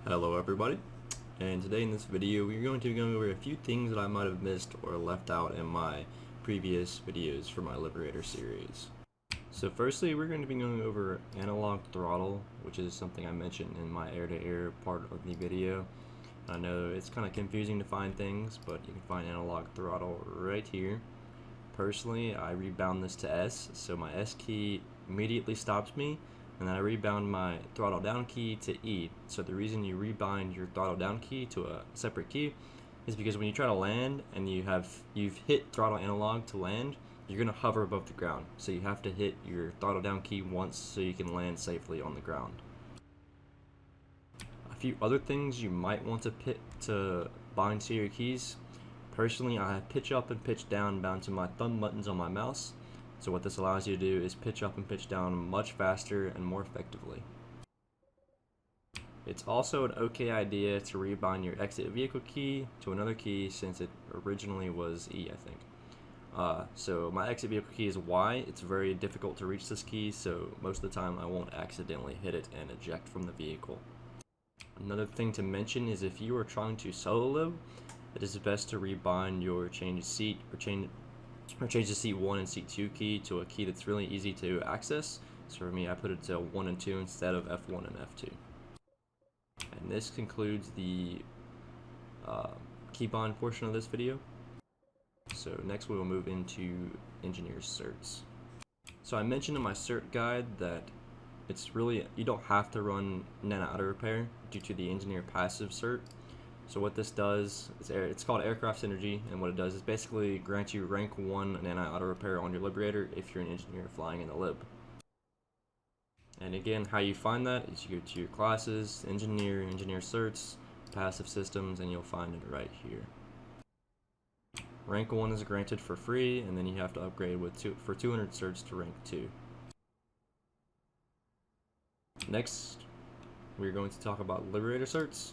Hello everybody, and today in this video we're going to be going over a few things that I might have missed or left out in my previous videos for my Liberator series. So firstly, we're going to be going over analog throttle, which is something I mentioned in my air-to-air part of the video. I know it's kind of confusing to find things, but you can find analog throttle right here. Personally, I rebound this to S, so my S key immediately stops me, and then I rebound my throttle down key to E. So the reason you rebind your throttle down key to a separate key is because when you try to land and you've hit throttle analog to land, you're gonna hover above the ground. So you have to hit your throttle down key once so you can land safely on the ground. A few other things you might want to bind to your keys. Personally, I have pitch up and pitch down bound to my thumb buttons on my mouse. So what this allows you to do is pitch up and pitch down much faster and more effectively. It's also an okay idea to rebind your exit vehicle key to another key, since it originally was E, I think. So my exit vehicle key is Y. It's very difficult to reach this key, so most of the time I won't accidentally hit it and eject from the vehicle. Another thing to mention is if you are trying to solo lib, it is best to rebind your change seat or change the seat 1 and seat 2 key to a key that's really easy to access. So for me, I put it to 1 and 2 instead of F1 and F2. And this concludes the keybind portion of this video. So next we will move into engineer certs. So I mentioned in my cert guide that you don't have to run NANA auto repair due to the engineer passive cert. So what this does is it's called aircraft synergy, and what it does is basically grant you rank 1 anti-auto repair on your Liberator if you're an engineer flying in the lib. And again, how you find that is you go to your classes, engineer certs, passive systems, and you'll find it right here. Rank 1 is granted for free, and then you have to upgrade for 200 certs to rank 2. Next, we're going to talk about Liberator certs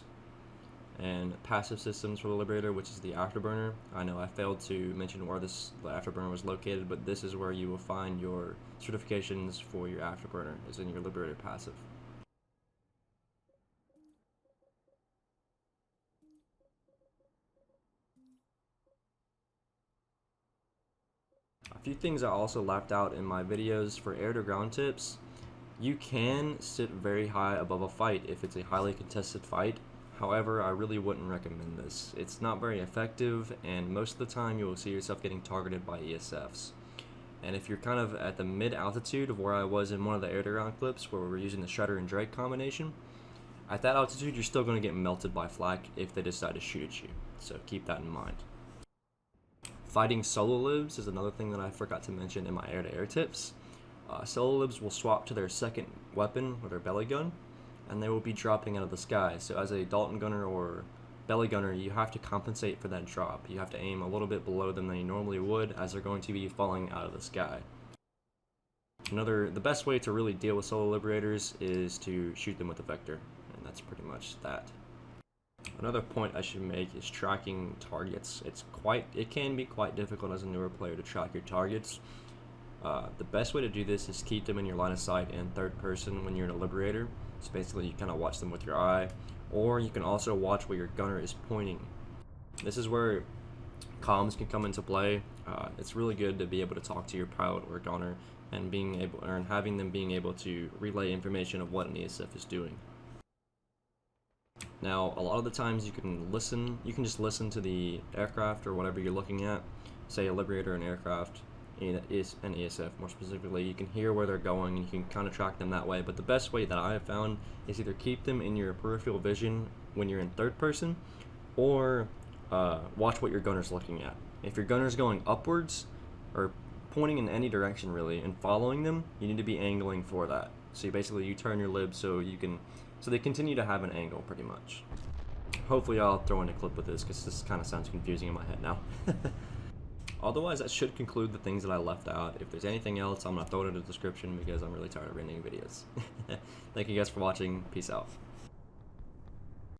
and passive systems for the Liberator, which is the Afterburner. I know I failed to mention where the Afterburner was located, but this is where you will find your certifications for your Afterburner, is in your Liberator passive. A few things I also left out in my videos for air to ground tips. You can sit very high above a fight if it's a highly contested fight. However, I really wouldn't recommend this. It's not very effective, and most of the time you will see yourself getting targeted by ESFs. And if you're kind of at the mid-altitude of where I was in one of the air-to-ground clips where we were using the Shredder and Drake combination, at that altitude you're still going to get melted by flak if they decide to shoot at you. So keep that in mind. Fighting solo libs is another thing that I forgot to mention in my air-to-air tips. Solo libs will swap to their second weapon, or their belly gun, and they will be dropping out of the sky. So as a Dalton gunner or belly gunner, you have to compensate for that drop. You have to aim a little bit below them than you normally would, as they're going to be falling out of the sky. The best way to really deal with solo liberators is to shoot them with a vector, and that's pretty much that. Another point I should make is tracking targets. It can be quite difficult as a newer player to track your targets. The best way to do this is keep them in your line of sight in third person when you're in a Liberator. So basically you kind of watch them with your eye, or you can also watch where your gunner is pointing. This is where comms can come into play. It's really good to be able to talk to your pilot or gunner and having them being able to relay information of what an ESF is doing. Now, a lot of the times you can just listen to the aircraft or whatever you're looking at, say a Liberator, an aircraft, is an ESF more specifically. You can hear where they're going and you can kind of track them that way, but the best way that I have found is either keep them in your peripheral vision when you're in third person, or watch what your gunner's looking at. If your gunner's going upwards or pointing in any direction really and following them, you need to be angling for that. So you turn your lib so they continue to have an angle pretty much. Hopefully I'll throw in a clip with this because this kind of sounds confusing in my head now. Otherwise, that should conclude the things that I left out. If there's anything else, I'm going to throw it in the description because I'm really tired of reading videos. Thank you guys for watching. Peace out.